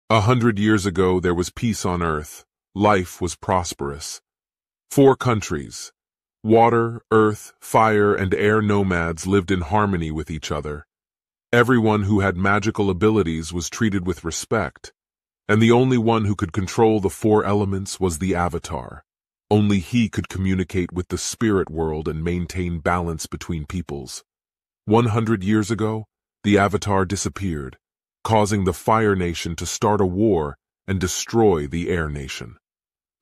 100 years ago there was peace on Earth. Life was prosperous. 4 countries, water, earth, fire, and air nomads lived in harmony with each other. Everyone who had magical abilities was treated with respect, and the only one who could control the 4 elements was the Avatar. Only he could communicate with the spirit world and maintain balance between peoples. 100 years ago, the Avatar disappeared, causing the Fire Nation to start a war and destroy the Air Nation.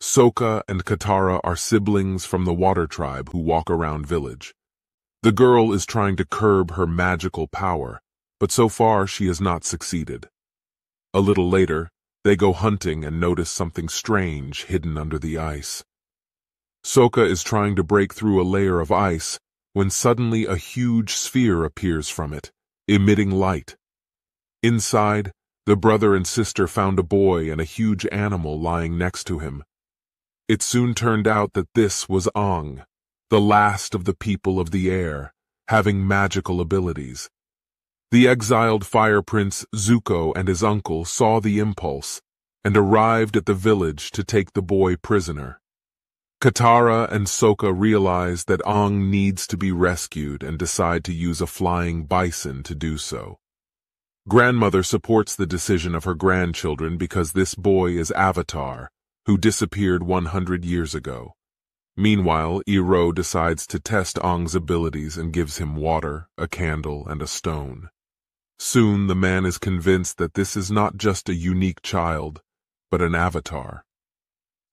Sokka and Katara are siblings from the Water Tribe who walk around village. The girl is trying to curb her magical power, but so far she has not succeeded. A little later, they go hunting and notice something strange hidden under the ice. Sokka is trying to break through a layer of ice when suddenly a huge sphere appears from it, emitting light. Inside, the brother and sister found a boy and a huge animal lying next to him. It soon turned out that this was Aang, the last of the people of the air, having magical abilities. The exiled Fire Prince Zuko and his uncle saw the impulse and arrived at the village to take the boy prisoner. Katara and Sokka realize that Aang needs to be rescued and decide to use a flying bison to do so. Grandmother supports the decision of her grandchildren because this boy is Avatar, who disappeared 100 years ago. Meanwhile, Iroh decides to test Aang's abilities and gives him water, a candle, and a stone. Soon the man is convinced that this is not just a unique child, but an Avatar.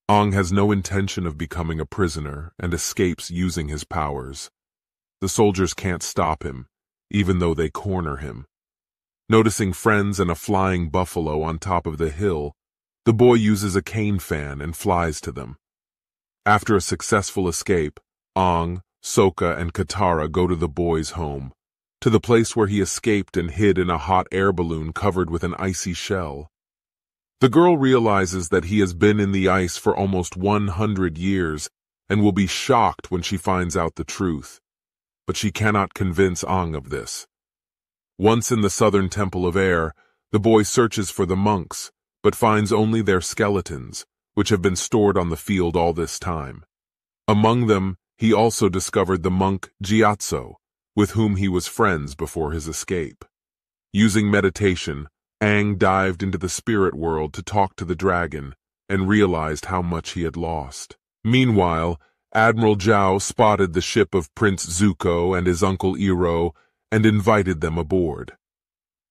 Aang has no intention of becoming a prisoner and escapes using his powers. The soldiers can't stop him, even though they corner him. Noticing friends and a flying buffalo on top of the hill, the boy uses a cane fan and flies to them. After a successful escape, Aang, Sokka, and Katara go to the boy's home, to the place where he escaped and hid in a hot air balloon covered with an icy shell. The girl realizes that he has been in the ice for almost 100 years and will be shocked when she finds out the truth, but she cannot convince Aang of this. Once in the Southern Temple of Air, the boy searches for the monks, but finds only their skeletons, which have been stored on the field all this time. Among them, he also discovered the monk Gyatso, with whom he was friends before his escape. Using meditation, Aang dived into the spirit world to talk to the dragon and realized how much he had lost. Meanwhile, Admiral Zhao spotted the ship of Prince Zuko and his uncle Iroh and invited them aboard.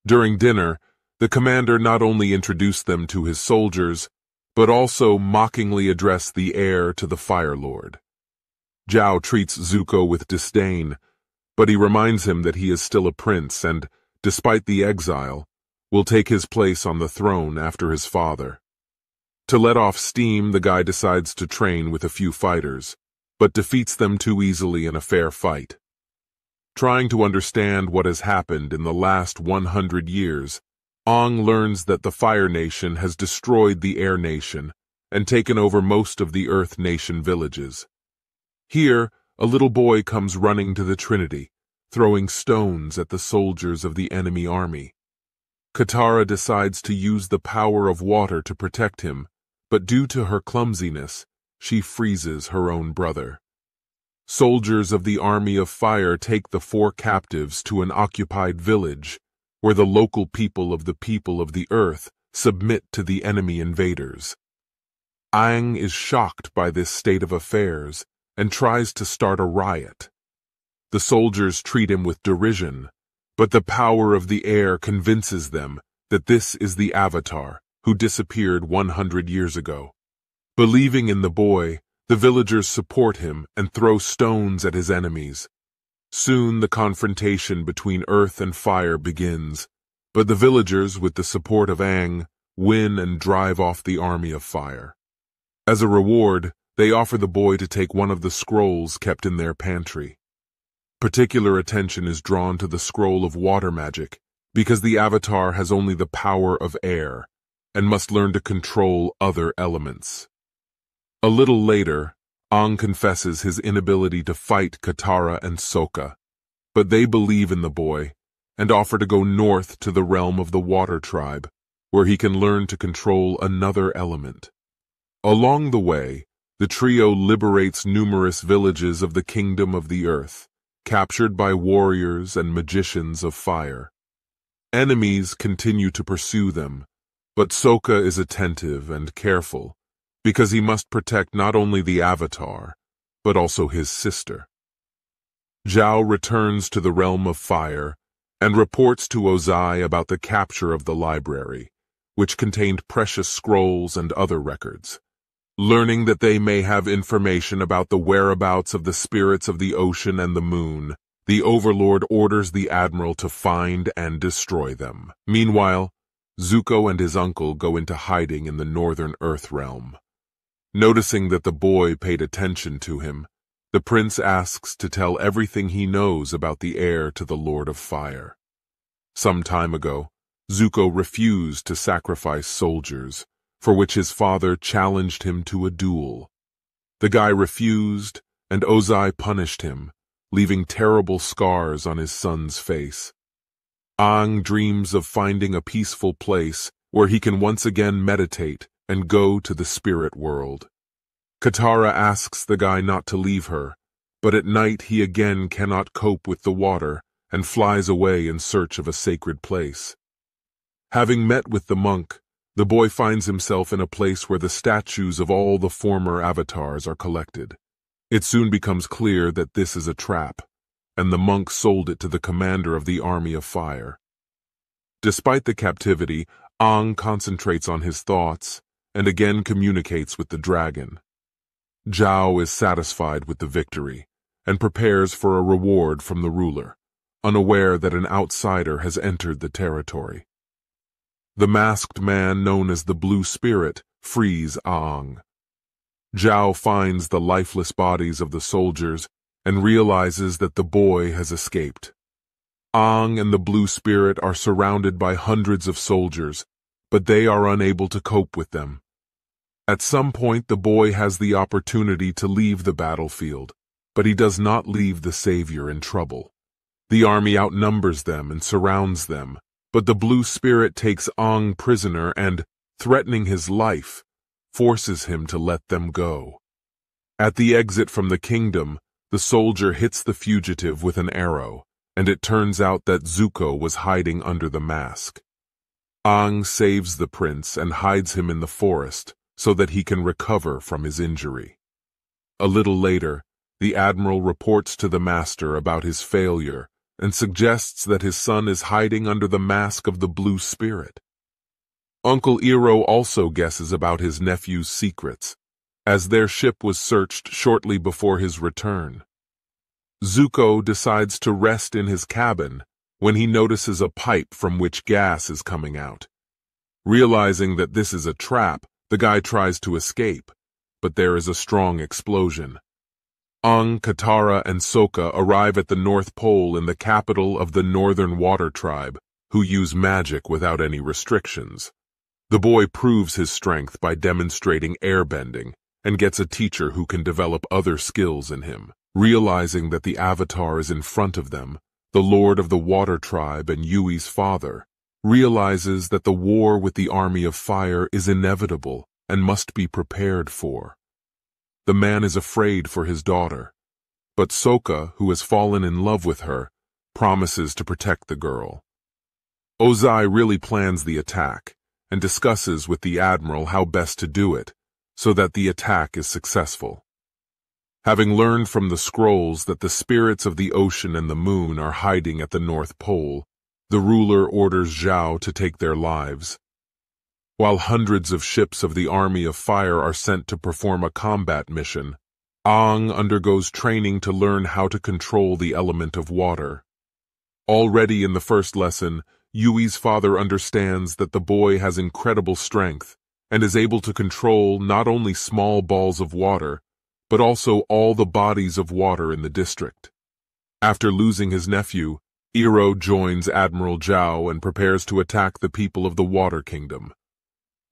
During dinner, the commander not only introduced them to his soldiers, but also mockingly addressed the heir to the Fire Lord. Zhao treats Zuko with disdain, but he reminds him that he is still a prince and, despite the exile, will take his place on the throne after his father. To let off steam, the guy decides to train with a few fighters, but defeats them too easily in a fair fight. Trying to understand what has happened in the last 100 years, Aang learns that the Fire Nation has destroyed the Air Nation and taken over most of the Earth Nation villages. Here, a little boy comes running to the Trinity, throwing stones at the soldiers of the enemy army. Katara decides to use the power of water to protect him, but due to her clumsiness, she freezes her own brother. Soldiers of the Army of Fire take the 4 captives to an occupied village, where the local people of the earth submit to the enemy invaders. Aang is shocked by this state of affairs and tries to start a riot. The soldiers treat him with derision, but the power of the air convinces them that this is the Avatar who disappeared 100 years ago. Believing in the boy, the villagers support him and throw stones at his enemies. Soon the confrontation between earth and fire begins, but the villagers, with the support of Aang, win and drive off the army of fire. As a reward, they offer the boy to take one of the scrolls kept in their pantry. Particular attention is drawn to the scroll of water magic, because the Avatar has only the power of air, and must learn to control other elements. A little later, Aang confesses his inability to fight Katara and Sokka, but they believe in the boy and offer to go north to the realm of the Water Tribe, where he can learn to control another element. Along the way, the trio liberates numerous villages of the Kingdom of the Earth, captured by warriors and magicians of fire. Enemies continue to pursue them, but Sokka is attentive and careful, because he must protect not only the Avatar, but also his sister. Zhao returns to the realm of fire and reports to Ozai about the capture of the library, which contained precious scrolls and other records. Learning that they may have information about the whereabouts of the spirits of the ocean and the moon, the Overlord orders the Admiral to find and destroy them. Meanwhile, Zuko and his uncle go into hiding in the Northern Earth realm. Noticing that the boy paid attention to him, the prince asks to tell everything he knows about the heir to the Lord of Fire. Some time ago, Zuko refused to sacrifice soldiers, for which his father challenged him to a duel. The guy refused, and Ozai punished him, leaving terrible scars on his son's face. Aang dreams of finding a peaceful place where he can once again meditate and go to the spirit world. Katara asks the guy not to leave her, but at night he again cannot cope with the water and flies away in search of a sacred place. Having met with the monk, the boy finds himself in a place where the statues of all the former avatars are collected. It soon becomes clear that this is a trap, and the monk sold it to the commander of the Army of Fire. Despite the captivity, Aang concentrates on his thoughts and again communicates with the dragon. Zhao is satisfied with the victory and prepares for a reward from the ruler, unaware that an outsider has entered the territory. The masked man known as the Blue Spirit frees Aang. Zhao finds the lifeless bodies of the soldiers and realizes that the boy has escaped. Aang and the Blue Spirit are surrounded by hundreds of soldiers, but they are unable to cope with them. At some point, the boy has the opportunity to leave the battlefield, but he does not leave the savior in trouble. The army outnumbers them and surrounds them, but the Blue Spirit takes Aang prisoner and, threatening his life, forces him to let them go. At the exit from the kingdom, the soldier hits the fugitive with an arrow, and it turns out that Zuko was hiding under the mask. Aang saves the prince and hides him in the forest so that he can recover from his injury. A little later, the admiral reports to the master about his failure and suggests that his son is hiding under the mask of the Blue Spirit. Uncle Iroh also guesses about his nephew's secrets, as their ship was searched shortly before his return. Zuko decides to rest in his cabin when he notices a pipe from which gas is coming out. Realizing that this is a trap, the guy tries to escape, but there is a strong explosion. Aang, Katara, and Sokka arrive at the North Pole in the capital of the Northern Water Tribe, who use magic without any restrictions. The boy proves his strength by demonstrating airbending and gets a teacher who can develop other skills in him. Realizing that the Avatar is in front of them, the Lord of the Water Tribe and Yui's father realizes that the war with the Army of Fire is inevitable and must be prepared for. The man is afraid for his daughter, but Sokka, who has fallen in love with her, promises to protect the girl. Ozai really plans the attack and discusses with the admiral how best to do it so that the attack is successful. Having learned from the scrolls that the spirits of the ocean and the moon are hiding at the North Pole, the ruler orders Zhao to take their lives. While hundreds of ships of the Army of Fire are sent to perform a combat mission, Aang undergoes training to learn how to control the element of water. Already in the first lesson, Yui's father understands that the boy has incredible strength and is able to control not only small balls of water, but also all the bodies of water in the district. After losing his nephew, Iroh joins Admiral Zhao and prepares to attack the people of the Water Kingdom.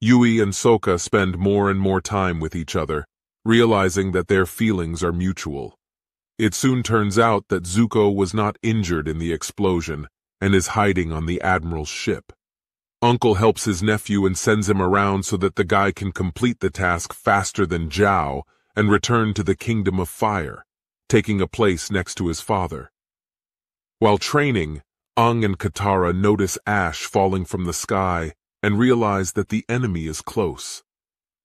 Yui and Sokka spend more and more time with each other, realizing that their feelings are mutual. It soon turns out that Zuko was not injured in the explosion and is hiding on the Admiral's ship. Uncle helps his nephew and sends him around so that the guy can complete the task faster than Zhao and return to the Kingdom of Fire, taking a place next to his father. While training, Aang and Katara notice ash falling from the sky and realize that the enemy is close.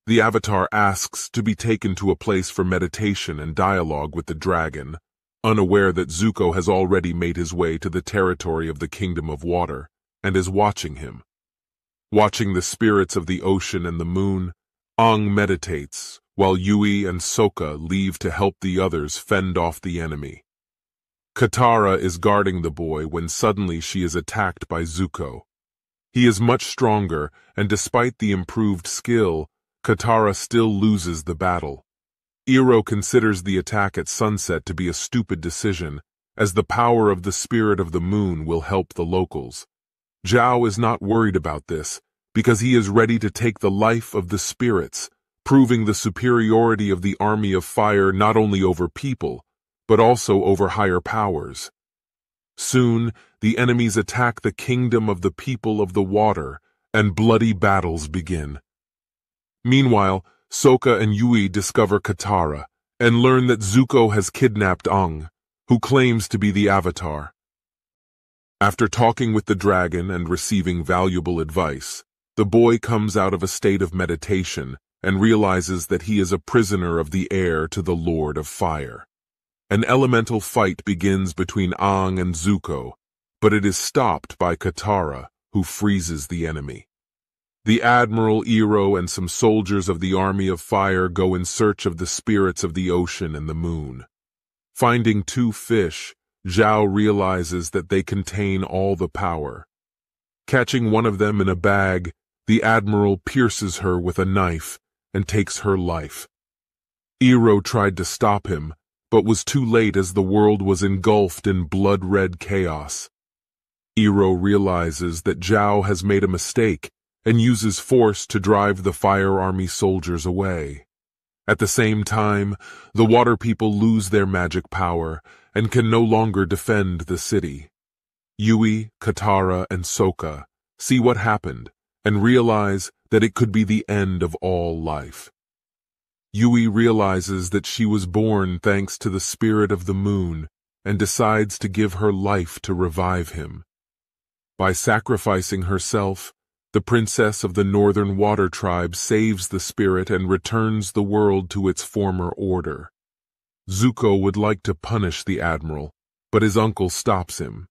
The Avatar asks to be taken to a place for meditation and dialogue with the dragon, unaware that Zuko has already made his way to the territory of the Kingdom of Water and is watching him. Watching the spirits of the ocean and the moon, Aang meditates, while Yui and Sokka leave to help the others fend off the enemy. Katara is guarding the boy when suddenly she is attacked by Zuko. He is much stronger, and despite the improved skill, Katara still loses the battle. Iroh considers the attack at sunset to be a stupid decision, as the power of the spirit of the moon will help the locals. Zhao is not worried about this, because he is ready to take the life of the spirits, proving the superiority of the Army of Fire not only over people, but also over higher powers. Soon, the enemies attack the kingdom of the people of the water, and bloody battles begin. Meanwhile, Sokka and Yui discover Katara, and learn that Zuko has kidnapped Aang, who claims to be the Avatar. After talking with the dragon and receiving valuable advice, the boy comes out of a state of meditation and realizes that he is a prisoner of the heir to the Lord of Fire. An elemental fight begins between Aang and Zuko, but it is stopped by Katara, who freezes the enemy. The Admiral, Iroh, and some soldiers of the Army of Fire go in search of the spirits of the ocean and the moon. Finding 2 fish, Zhao realizes that they contain all the power. Catching one of them in a bag, the Admiral pierces her with a knife and takes her life. Iroh tried to stop him, but was too late as the world was engulfed in blood-red chaos. Iroh realizes that Zhao has made a mistake and uses force to drive the Fire Army soldiers away. At the same time, the Water People lose their magic power and can no longer defend the city. Yui, Katara, and Sokka see what happened and realize that it could be the end of all life. Yui realizes that she was born thanks to the spirit of the moon and decides to give her life to revive him. By sacrificing herself, the princess of the Northern Water Tribe saves the spirit and returns the world to its former order. Zuko would like to punish the Admiral, but his uncle stops him.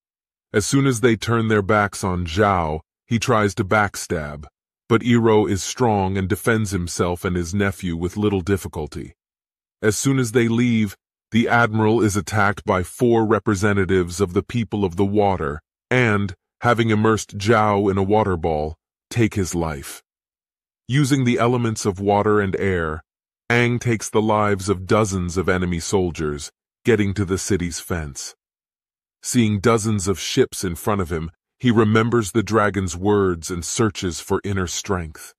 As soon as they turn their backs on Zhao, he tries to backstab, but Iroh is strong and defends himself and his nephew with little difficulty. As soon as they leave, the Admiral is attacked by 4 representatives of the people of the water and, having immersed Zhao in a water ball, take his life. Using the elements of water and air, Aang takes the lives of dozens of enemy soldiers, getting to the city's fence. Seeing dozens of ships in front of him, he remembers the dragon's words and searches for inner strength.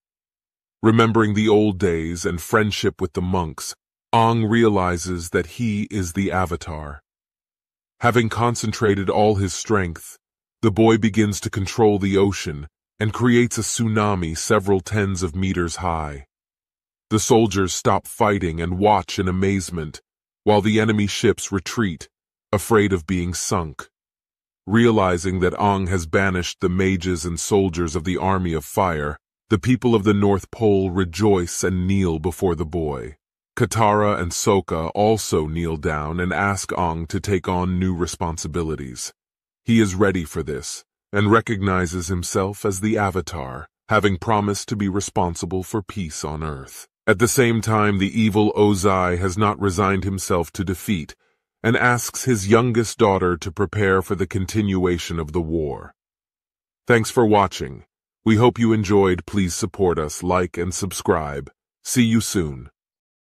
Remembering the old days and friendship with the monks, Aang realizes that he is the Avatar. Having concentrated all his strength, the boy begins to control the ocean and creates a tsunami several tens of meters high. The soldiers stop fighting and watch in amazement, while the enemy ships retreat, afraid of being sunk. Realizing that Aang has banished the mages and soldiers of the Army of Fire, the people of the North Pole rejoice and kneel before the boy. Katara and Sokka also kneel down and ask Aang to take on new responsibilities. He is ready for this, and recognizes himself as the Avatar, having promised to be responsible for peace on Earth. At the same time, the evil Ozai has not resigned himself to defeat, and asks his youngest daughter to prepare for the continuation of the war. Thanks for watching. We hope you enjoyed. Please support us, like and subscribe. See you soon.